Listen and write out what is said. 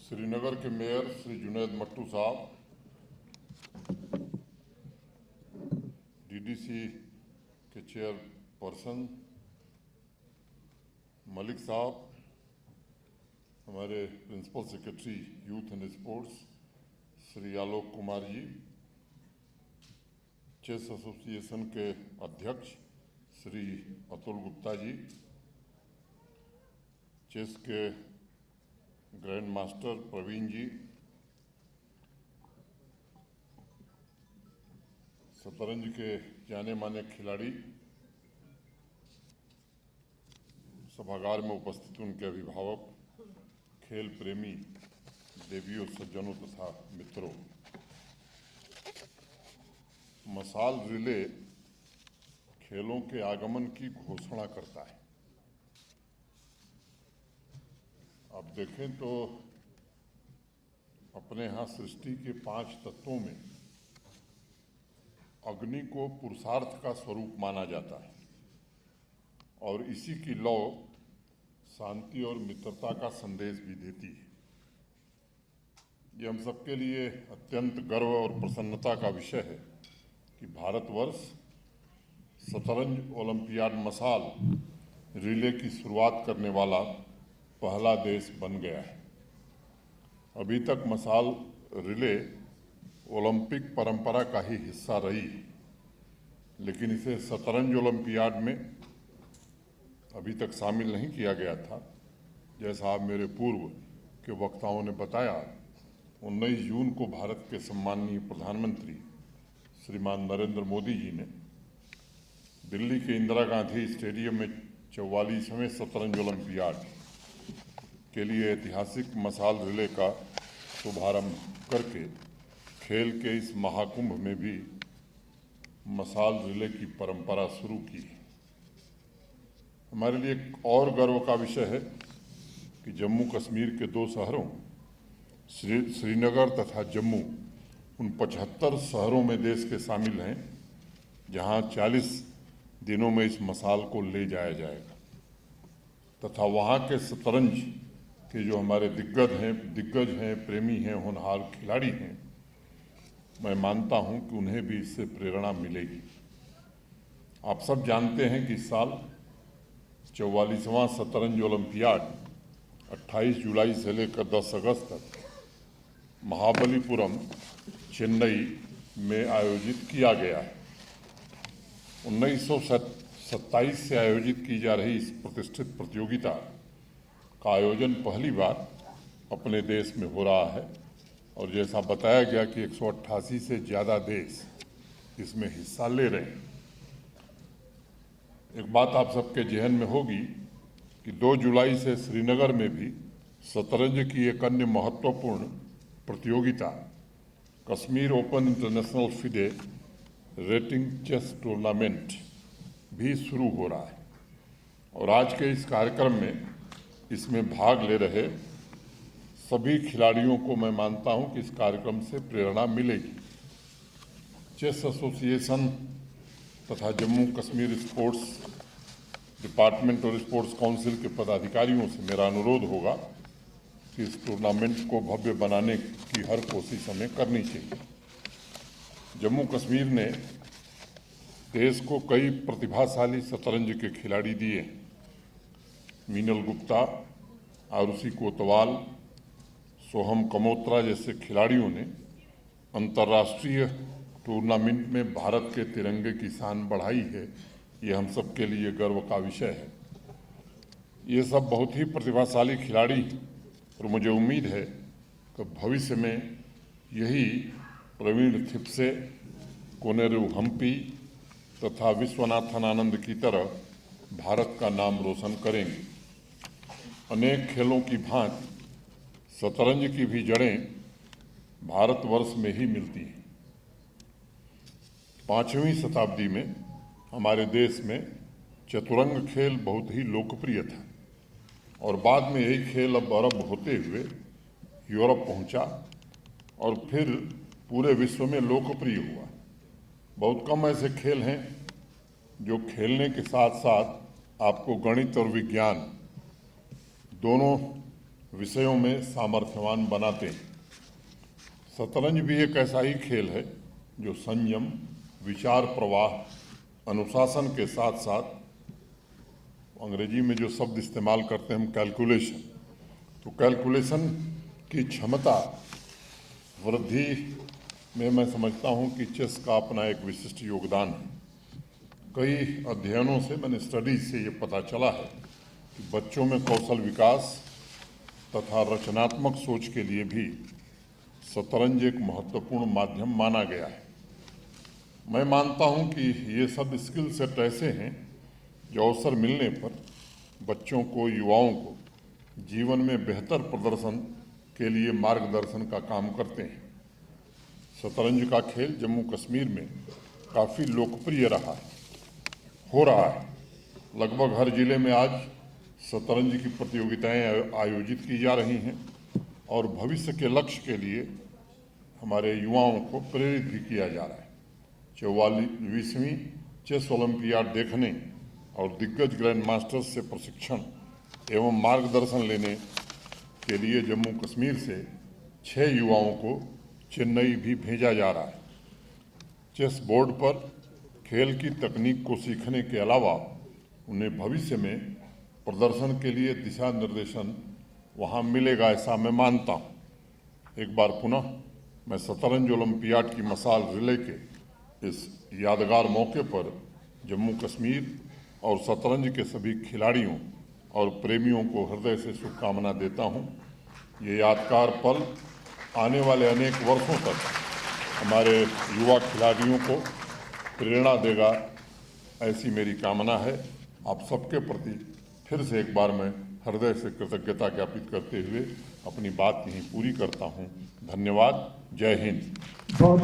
श्रीनगर के मेयर श्री जुनैद मट्टू साहब, डीडीसी के चेयरपर्सन मलिक साहब, हमारे principal secretary youth and sports Shri Alok Kumar ji, chess association के अध्यक्ष श्री अतुल गुप्ता जी, चेस के ग्रैंड मास्टर प्रवीण जी, शतरंज के जाने माने खिलाड़ी, सभागार में उपस्थित उनके अभिभावक, खेल प्रेमी देवियों, सज्जनों तथा मित्रों, मसाल रिले खेलों के आगमन की घोषणा करता है। अब देखें तो अपने यहाँ सृष्टि के 5 तत्वों में अग्नि को पुरुषार्थ का स्वरूप माना जाता है और इसी की लौ शांति और मित्रता का संदेश भी देती है। ये हम सबके लिए अत्यंत गर्व और प्रसन्नता का विषय है कि भारतवर्ष शतरंज ओलंपियाड मसाल रिले की शुरुआत करने वाला पहला देश बन गया है। अभी तक मसाल रिले ओलंपिक परंपरा का ही हिस्सा रही है, लेकिन इसे शतरंज ओलंपियाड में अभी तक शामिल नहीं किया गया था। जैसा आप मेरे पूर्व के वक्ताओं ने बताया, 19 जून को भारत के सम्माननीय प्रधानमंत्री श्रीमान नरेंद्र मोदी जी ने दिल्ली के इंदिरा गांधी स्टेडियम में 44वें शतरंज ओलंपियाड के लिए ऐतिहासिक मसाल रिले का शुभारंभ करके खेल के इस महाकुंभ में भी मसाल रिले की परंपरा शुरू की। हमारे लिए एक और गर्व का विषय है कि जम्मू कश्मीर के 2 शहरों श्रीनगर तथा जम्मू उन 75 शहरों में देश के शामिल हैं जहां 40 दिनों में इस मसाल को ले जाया जाएगा तथा वहां के शतरंज के जो हमारे दिग्गज हैं, प्रेमी हैं, होनहार खिलाड़ी हैं, मैं मानता हूं कि उन्हें भी इससे प्रेरणा मिलेगी। आप सब जानते हैं कि इस साल 44वां शतरंज ओलंपियाड 28 जुलाई से लेकर 10 अगस्त तक महाबलीपुरम, चेन्नई में आयोजित किया गया है। 1927 से आयोजित की जा रही इस प्रतिष्ठित प्रतियोगिता का आयोजन पहली बार अपने देश में हो रहा है और जैसा बताया गया कि 188 से ज़्यादा देश इसमें हिस्सा ले रहे हैं। एक बात आप सबके जहन में होगी कि 2 जुलाई से श्रीनगर में भी शतरंज की एक अन्य महत्वपूर्ण प्रतियोगिता Kashmir open international FIDE rating chess tournament भी शुरू हो रहा है और आज के इस कार्यक्रम में इसमें भाग ले रहे सभी खिलाड़ियों को मैं मानता हूं कि इस कार्यक्रम से प्रेरणा मिलेगी। चेस एसोसिएशन तथा जम्मू कश्मीर स्पोर्ट्स डिपार्टमेंट और स्पोर्ट्स काउंसिल के पदाधिकारियों से मेरा अनुरोध होगा कि इस टूर्नामेंट को भव्य बनाने की हर कोशिश हमें करनी चाहिए। जम्मू कश्मीर ने देश को कई प्रतिभाशाली शतरंज के खिलाड़ी दिए। मीनल गुप्ता, आरुषि कोतवाल, सोहम कमोत्रा जैसे खिलाड़ियों ने अंतर्राष्ट्रीय टूर्नामेंट में भारत के तिरंगे की शान बढ़ाई है। ये हम सब के लिए गर्व का विषय है। ये सब बहुत ही प्रतिभाशाली खिलाड़ी और मुझे उम्मीद है कि भविष्य में यही प्रवीण थिप्से, कोनेरू हम्पी तथा विश्वनाथन आनंद की तरह भारत का नाम रोशन करेंगे। अनेक खेलों की भांति शतरंज की भी जड़ें भारतवर्ष में ही मिलती हैं। 5वीं शताब्दी में हमारे देश में चतुरंग खेल बहुत ही लोकप्रिय था और बाद में यही खेल अब अरब होते हुए यूरोप पहुंचा और फिर पूरे विश्व में लोकप्रिय हुआ। बहुत कम ऐसे खेल हैं जो खेलने के साथ साथ आपको गणित और विज्ञान दोनों विषयों में सामर्थ्यवान बनाते हैं। शतरंज भी एक ऐसा ही खेल है जो संयम, विचार प्रवाह, अनुशासन के साथ साथ, अंग्रेजी में जो शब्द इस्तेमाल करते हैं हम कैलकुलेशन, तो कैलकुलेशन की क्षमता वृद्धि में मैं समझता हूं कि चेस का अपना एक विशिष्ट योगदान है। कई अध्ययनों से, मैंने स्टडीज से ये पता चला है कि बच्चों में कौशल विकास तथा रचनात्मक सोच के लिए भी शतरंज एक महत्वपूर्ण माध्यम माना गया है। मैं मानता हूं कि ये सब स्किल सेट ऐसे हैं जो अवसर मिलने पर बच्चों को, युवाओं को जीवन में बेहतर प्रदर्शन के लिए मार्गदर्शन का काम करते हैं। शतरंज का खेल जम्मू कश्मीर में काफ़ी लोकप्रिय हो रहा है। लगभग हर जिले में आज शतरंज की प्रतियोगिताएं आयोजित की जा रही हैं और भविष्य के लक्ष्य के लिए हमारे युवाओं को प्रेरित भी किया जा रहा है। 44वीं चेस ओलंपियाड देखने और दिग्गज ग्रैंड मास्टर्स से प्रशिक्षण एवं मार्गदर्शन लेने के लिए जम्मू कश्मीर से 6 युवाओं को चेन्नई भी भेजा जा रहा है। चेस बोर्ड पर खेल की तकनीक को सीखने के अलावा उन्हें भविष्य में प्रदर्शन के लिए दिशा निर्देशन वहाँ मिलेगा, ऐसा मैं मानता हूँ। एक बार पुनः मैं शतरंज ओलंपियाड की मसाल रिले के इस यादगार मौके पर जम्मू कश्मीर और शतरंज के सभी खिलाड़ियों और प्रेमियों को हृदय से शुभकामना देता हूँ। ये यादगार पल आने वाले अनेक वर्षों तक हमारे युवा खिलाड़ियों को प्रेरणा देगा, ऐसी मेरी कामना है। आप सबके प्रति फिर से एक बार मैं हृदय से कृतज्ञता ज्ञापित करते हुए अपनी बात यहीं पूरी करता हूँ। धन्यवाद। जय हिंद।